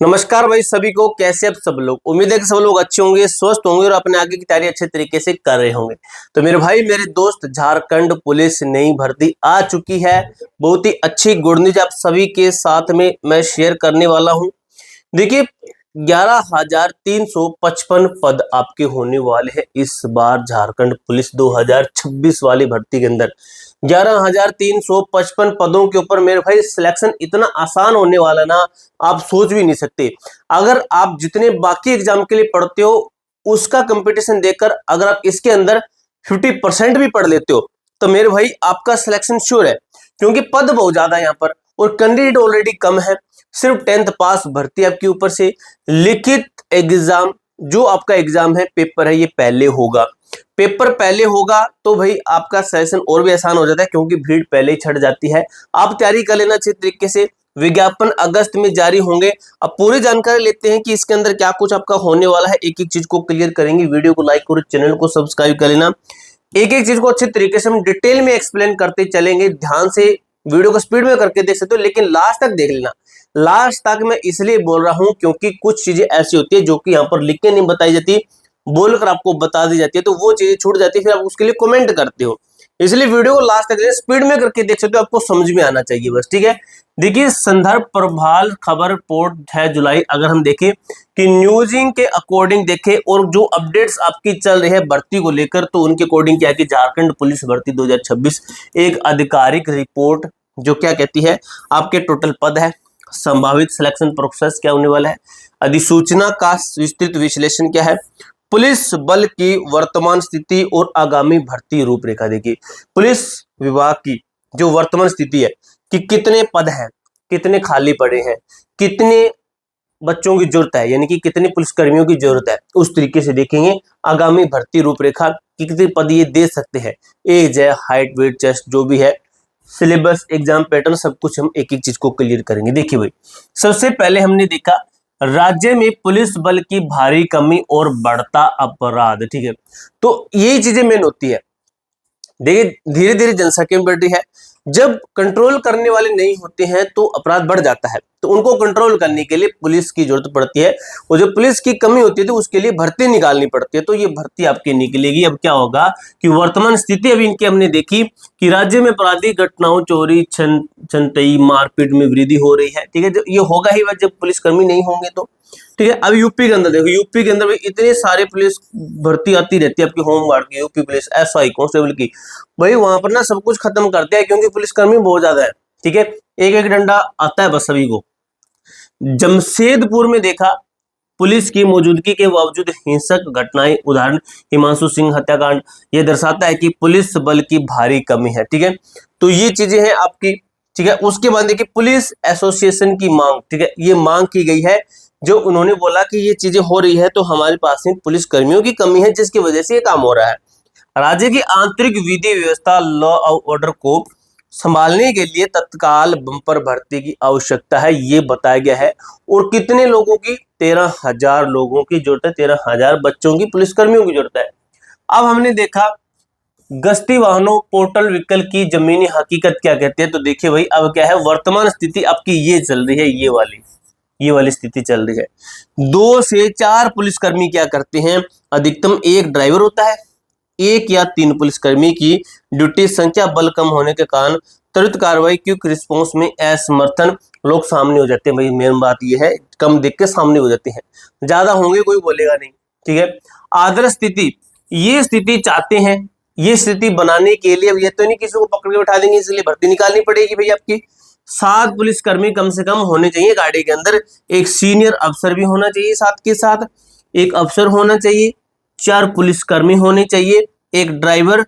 नमस्कार भाई सभी को, कैसे आप सब लोग। उम्मीद है कि सब लोग अच्छे होंगे, स्वस्थ होंगे और अपने आगे की तैयारी अच्छे तरीके से कर रहे होंगे। तो मेरे भाई मेरे दोस्त, झारखंड पुलिस नई भर्ती आ चुकी है। बहुत ही अच्छी गुड न्यूज आप सभी के साथ में मैं शेयर करने वाला हूं। देखिए 11,355 पद आपके होने वाले हैं इस बार झारखंड पुलिस 2026 वाली भर्ती के अंदर। 11,355 पदों के ऊपर मेरे भाई सिलेक्शन इतना आसान होने वाला ना, आप सोच भी नहीं सकते। अगर आप जितने बाकी एग्जाम के लिए पढ़ते हो उसका कंपटीशन देखकर अगर आप इसके अंदर 50% भी पढ़ लेते हो तो मेरे भाई आपका सिलेक्शन श्योर है, क्योंकि पद बहुत ज्यादा है यहाँ पर और कैंडिडेट ऑलरेडी कम है। सिर्फ 10th पास भर्ती आपके ऊपर से। लिखित एग्जाम, जो आपका एग्जाम है पेपर है, ये पहले होगा। पेपर पहले होगा तो भाई आपका सेशन और भी आसान हो जाता है, क्योंकि भीड़ पहले ही छट जाती है। आप तैयारी कर लेना अच्छे तरीके से। विज्ञापन अगस्त में जारी होंगे। अब पूरी जानकारी लेते हैं कि इसके अंदर क्या कुछ आपका होने वाला है। एक एक चीज को क्लियर करेंगे। वीडियो को लाइक करो, चैनल को सब्सक्राइब कर लेना। एक एक चीज को अच्छे तरीके से हम डिटेल में एक्सप्लेन करते चलेंगे। ध्यान से वीडियो को स्पीड में करके देख सकते हो, लेकिन लास्ट तक देख लेना। लास्ट तक मैं इसलिए बोल रहा हूं क्योंकि कुछ चीजें ऐसी होती है जो कि यहाँ पर लिख के नहीं बताई जाती, बोलकर आपको बता दी जाती है, तो वो चीजें छूट जाती है, फिर आप उसके लिए कमेंट करते हो। इसलिए वीडियो को लास्ट तक स्पीड में करके देख सकते हो, आपको समझ में आना चाहिए बस, ठीक है। देखिए संदर्भ प्रभाल खबर रिपोर्ट 6 जुलाई, अगर हम देखें कि न्यूजिंग के अकॉर्डिंग देखें और जो अपडेट्स आपकी चल रही है भर्ती को लेकर, तो उनके अकॉर्डिंग क्या है कि झारखंड पुलिस भर्ती 2026 एक आधिकारिक रिपोर्ट जो क्या कहती है, आपके टोटल पद है, संभावित सिलेक्शन प्रोसेस क्या होने वाला है, अधिसूचना का विस्तृत विश्लेषण क्या है, पुलिस बल की वर्तमान स्थिति और आगामी भर्ती रूपरेखा। देखिए पुलिस विभाग की जो वर्तमान स्थिति है कि कितने पद हैं, कितने खाली पड़े हैं, कितने बच्चों की जरूरत है, यानी कि कितने पुलिसकर्मियों की जरूरत है, उस तरीके से देखेंगे। आगामी भर्ती रूपरेखा, कितने पद ये दे सकते हैं, एज है, हाइट, वेट, चेस्ट, जो भी है, सिलेबस, एग्जाम पैटर्न, सब कुछ हम एक एक चीज को क्लियर करेंगे। देखिए भाई सबसे पहले हमने देखा राज्य में पुलिस बल की भारी कमी और बढ़ता अपराध, ठीक है। तो यही चीजें मेन होती है। देखिए धीरे धीरे जनसंख्या बढ़ रही है, जब कंट्रोल करने वाले नहीं होते हैं तो अपराध बढ़ जाता है, तो उनको कंट्रोल करने के लिए पुलिस की जरूरत पड़ती है, और जो पुलिस की कमी होती है तो उसके लिए भर्ती निकालनी पड़ती है। तो ये भर्ती आपकी निकलेगी। अब क्या होगा कि वर्तमान स्थिति अभी इनकी हमने देखी कि राज्य में आपराधिक घटनाओं, चोरी, छनतई, मारपीट में वृद्धि हो रही है, ठीक है। ये होगा ही जब पुलिसकर्मी नहीं होंगे तो, ठीक है। अब यूपी के अंदर देखो, यूपी के अंदर इतने सारे पुलिस भर्ती आती रहती है आपकी, होमगार्ड की, यूपी पुलिस, एसआई, कांस्टेबल की। भाई वहां पर ना सब कुछ खत्म कर दिया है, क्योंकि पुलिसकर्मी बहुत ज्यादा है, ठीक है। एक एक डंडा आता है बस सभी को। जमशेदपुर में देखा पुलिस की मौजूदगी के बावजूद हिंसक घटनाएं, उदाहरण हिमांशु सिंह हत्याकांड, ये दर्शाता है कि पुलिस बल की भारी कमी है, ठीक है। तो ये चीजें हैं आपकी, ठीक है। उसके बाद देखिए पुलिस एसोसिएशन की मांग, ठीक है, ये मांग की गई है, जो उन्होंने बोला कि ये चीजें हो रही है तो हमारे पास में पुलिस कर्मियों की कमी है, जिसकी वजह से ये काम हो रहा है। राज्य की आंतरिक विधि व्यवस्था, लॉ और ऑर्डर को संभालने के लिए तत्काल बंपर भर्ती की आवश्यकता है, ये बताया गया है। और कितने लोगों की, 13,000 लोगों की जरूरत है, 13,000 बच्चों की, पुलिसकर्मियों की जरूरत है। अब हमने देखा गश्ती वाहनों, पोर्टल व्हीकल की जमीनी हकीकत क्या कहते हैं। तो देखिए भाई अब क्या है, वर्तमान स्थिति आपकी ये चल रही है, ये वाली स्थिति चल रही है। 2 से 4 पुलिसकर्मी क्या करते हैं, अधिकतम एक ड्राइवर होता है, 1 या 3 पुलिसकर्मी की ड्यूटी संख्या बल कम होने के कारण त्वरित कार्रवाई, क्विक रिस्पांस में असमर्थन, लोग सामने हो जाते हैं। भाई मेन बात ये है, कम देख के सामने हो जाते हैं, ज्यादा होंगे कोई बोलेगा नहीं, ठीक है। आदर्श स्थिति, ये स्थिति चाहते हैं, ये स्थिति बनाने के लिए अब ये तो नहीं किसी को पकड़ के बैठा देंगे, इसलिए भर्ती निकालनी पड़ेगी भाई आपकी। 7 पुलिसकर्मी कम से कम होने चाहिए गाड़ी के अंदर, एक सीनियर अफसर भी होना चाहिए, साथ के साथ एक अफसर होना चाहिए, 4 पुलिसकर्मी होने चाहिए, एक ड्राइवर,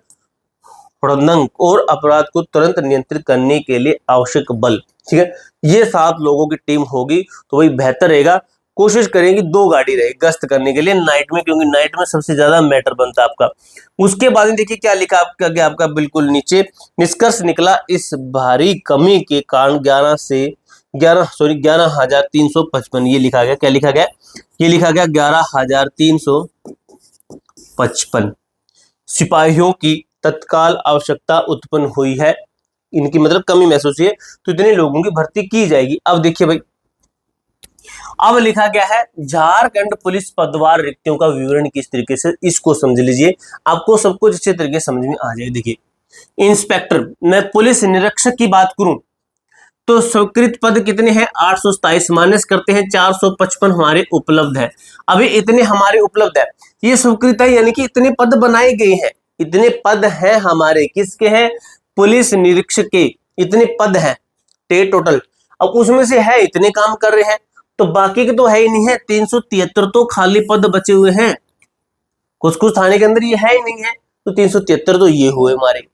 हड़दंग और अपराध को तुरंत नियंत्रित करने के लिए आवश्यक बल, ठीक है। ये 7 लोगों की टीम होगी तो वही बेहतर रहेगा। कोशिश करेंगे 2 गाड़ी रहे गश्त करने के लिए नाइट में, क्योंकि नाइट में सबसे ज्यादा मैटर बनता है आपका। उसके बाद देखिए क्या लिखा आपका बिल्कुल नीचे, निष्कर्ष निकला इस भारी कमी के कारण 11,355, ये लिखा गया, क्या लिखा गया, ये लिखा गया 11,355 सिपाहियों की तत्काल आवश्यकता उत्पन्न हुई है। इनकी मतलब कमी महसूस हुई है, तो इतने लोगों की भर्ती की जाएगी। अब देखिए भाई अब लिखा गया है झारखंड पुलिस पदवार रिक्तियों का विवरण किस तरीके से, इसको समझ लीजिए, आपको सब कुछ अच्छे तरीके से समझ में आ जाए। देखिए, इंस्पेक्टर, मैं पुलिस निरीक्षक की बात करूं तो स्वीकृत पद कितने हैं, 827 माइनस करते हैं 455 हमारे उपलब्ध है। अभी इतने हमारे उपलब्ध है, ये स्वीकृत है यानी कि इतने पद बनाए गए हैं, इतने पद हैं हमारे, किसके हैं, पुलिस निरीक्षक के इतने पद हैं टोटल। अब उसमें से है इतने काम कर रहे हैं, तो बाकी के तो है ही नहीं है, 373 तो खाली पद बचे हुए हैं, कुछ कुछ थाने के अंदर ये है ही नहीं है, तो 373 तो ये हुए हमारे।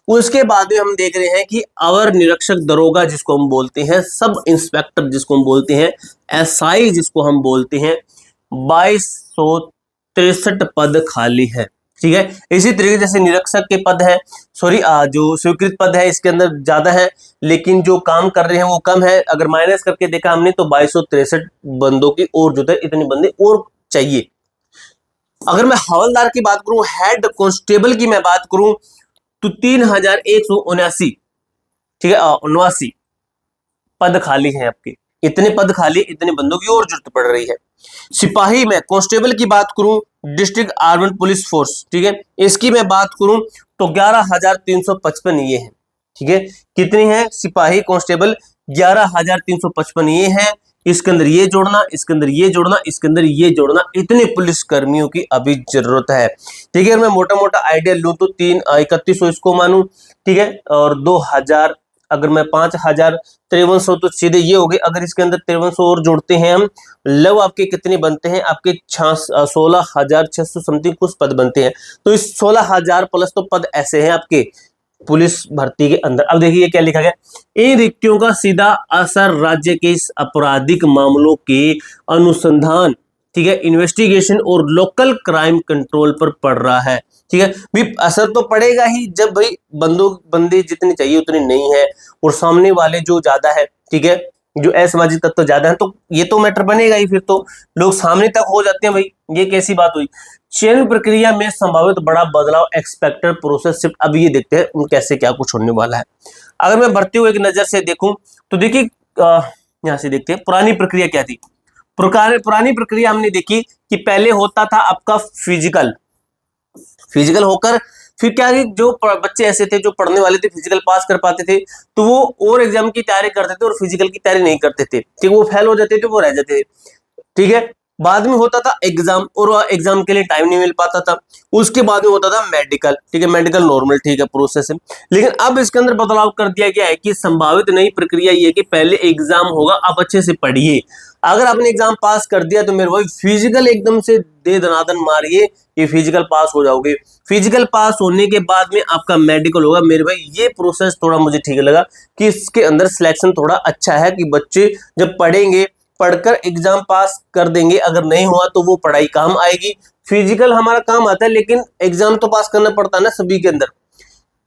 उसके बाद में हम देख रहे हैं कि अवर निरीक्षक दरोगा जिसको हम बोलते हैं, सब इंस्पेक्टर जिसको हम बोलते हैं, एसआई जिसको हम बोलते हैं, 2263 पद खाली है। ठीक है, इसी तरीके जैसे निरीक्षक के पद है, सॉरी जो स्वीकृत पद है इसके अंदर ज्यादा है, लेकिन जो काम कर रहे हैं वो कम है। अगर माइनस करके देखा हमने तो 2263 बंदों की और जो है इतने बंदे और चाहिए। अगर मैं हवलदार की बात करूं, हेड कांस्टेबल की मैं बात करूं तो 3179, ठीक है 79 पद खाली हैं आपके, इतने पद खाली, इतने बंदों की और जरूरत पड़ रही है। सिपाही में कांस्टेबल की बात करूं, डिस्ट्रिक्ट आर्मड पुलिस फोर्स, ठीक है, इसकी मैं बात करूं तो 11,355 ये है। ठीक है, कितनी है सिपाही कांस्टेबल, 11,355 ये है। इसके अंदर ये जोड़ना, इसके अंदर ये जोड़ना, इसके अंदर ये जोड़ना, इतने पुलिस कर्मियों की अभी जरूरत है। ठीक है, मैं मोटा मोटा आइडिया लूं तो 3100 इसको मानूं, ठीक है, और 2000, अगर मैं 5,5300 तो सीधे ये हो गए। अगर इसके अंदर 5300 और जोड़ते हैं हम, लव आपके कितने बनते हैं, आपके 16,600 समथिंग कुछ पद बनते हैं। तो इस 16,000 प्लस तो पद ऐसे हैं आपके पुलिस भर्ती के अंदर। अब देखिए क्या लिखा गया, इन रिक्तियों का सीधा असर राज्य के इस आपराधिक मामलों के अनुसंधान, ठीक है, इन्वेस्टिगेशन और लोकल क्राइम कंट्रोल पर पड़ रहा है। ठीक है, भी असर तो पड़ेगा ही, जब भाई बंदे जितने चाहिए उतने नहीं है और सामने वाले जो ज्यादा है, ठीक है, जो असामाजिक तत्व ज्यादा है, तो ये तो मैटर बनेगा ही, फिर तो लोग सामने तक हो जाते हैं। भाई ये कैसी बात हुई। चयन प्रक्रिया में संभावित बड़ा बदलाव, एक्सपेक्टेड प्रोसेस शिफ्ट। अब ये देखते हैं कैसे क्या कुछ होने वाला है। अगर मैं भर्ती हुए एक नजर से देखूं तो देखिए यहां से देखते हैं पुरानी प्रक्रिया क्या थी। पुरानी प्रक्रिया हमने देखी कि पहले होता था आपका फिजिकल होकर फिर क्या है, जो बच्चे ऐसे थे जो पढ़ने वाले थे, फिजिकल पास कर पाते थे तो वो और एग्जाम की तैयारी करते थे और फिजिकल की तैयारी नहीं करते थे, ठीक, वो फेल हो जाते थे, वो रह जाते थे। ठीक है, बाद में होता था एग्जाम और एग्जाम के लिए टाइम नहीं मिल पाता था। उसके बाद में होता था मेडिकल, ठीक है, मेडिकल नॉर्मल, ठीक है, प्रोसेस है। लेकिन अब इसके अंदर बदलाव कर दिया गया है कि संभावित नई प्रक्रिया ये कि पहले एग्जाम होगा, अब अच्छे से पढ़िए। अगर आपने एग्जाम पास कर दिया तो मेरे भाई फिजिकल एकदम से दे दनादन मारिए, ये फिजिकल पास हो जाओगे। फिजिकल पास होने के बाद में आपका मेडिकल होगा। मेरे भाई ये प्रोसेस थोड़ा मुझे ठीक लगा कि इसके अंदर सिलेक्शन थोड़ा अच्छा है कि बच्चे जब पढ़ेंगे, पढ़कर एग्जाम पास कर देंगे, अगर नहीं हुआ तो वो पढ़ाई काम आएगी। फिजिकल हमारा काम आता है लेकिन एग्जाम तो पास करना पड़ता है ना सभी के अंदर।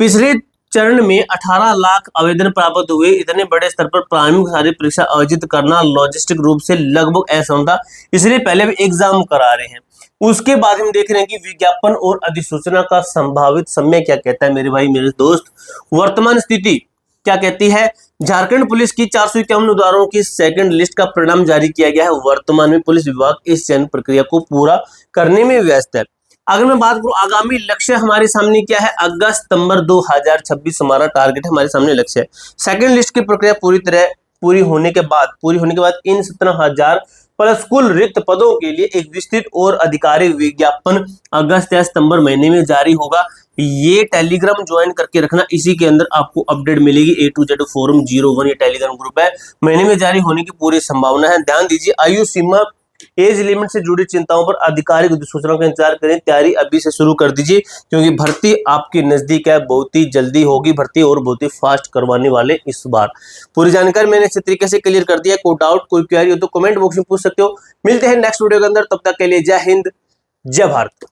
पिछले चरण में 18 लाख आवेदन प्राप्त हुए। इतने बड़े स्तर पर प्राथमिक शारीरिक परीक्षा आयोजित करना लॉजिस्टिक रूप से लगभग असंभव था, इसलिए पहले भी एग्जाम करा रहे हैं। उसके बाद हम देख रहे हैं कि विज्ञापन और अधिसूचना का संभावित समय क्या कहता है मेरे भाई मेरे दोस्त। वर्तमान स्थिति क्या कहती है, झारखंड पुलिस की 451 उम्मीदवारों की सेकंड लिस्ट का परिणाम जारी किया गया है। वर्तमान में पुलिस विभाग इस चयन प्रक्रिया को पूरा करने में व्यस्त है। अगर मैं बात करूं आगामी लक्ष्य हमारे सामने क्या है, अगस्त सितंबर 2026 हमारा टारगेट है, हमारे सामने लक्ष्य है। सेकंड लिस्ट की प्रक्रिया पूरी होने के बाद इन 17,000 प्लस कुल रिक्त पदों के लिए एक विस्तृत और आधिकारिक विज्ञापन अगस्त या सितंबर महीने में जारी होगा। ये टेलीग्राम ज्वाइन करके रखना, इसी के अंदर आपको अपडेट मिलेगी। A to Z फोरम 01 ये टेलीग्राम ग्रुप है, महीने में जारी होने की पूरी संभावना है। ध्यान दीजिए, आयु सीमा एज लिमिट से जुड़ी चिंताओं पर आधिकारिक अधिसूचना का इंतजार करें। तैयारी अभी से शुरू कर दीजिए क्योंकि भर्ती आपकी नजदीक है, बहुत ही जल्दी होगी भर्ती और बहुत ही फास्ट करवाने वाले इस बार। पूरी जानकारी मैंने इस तरीके से क्लियर कर दिया। कोई डाउट कोई क्वेरी हो तो कमेंट बॉक्स में पूछ सकते हो। मिलते हैं नेक्स्ट वीडियो के अंदर, तब तक के लिए जय हिंद जय भारत।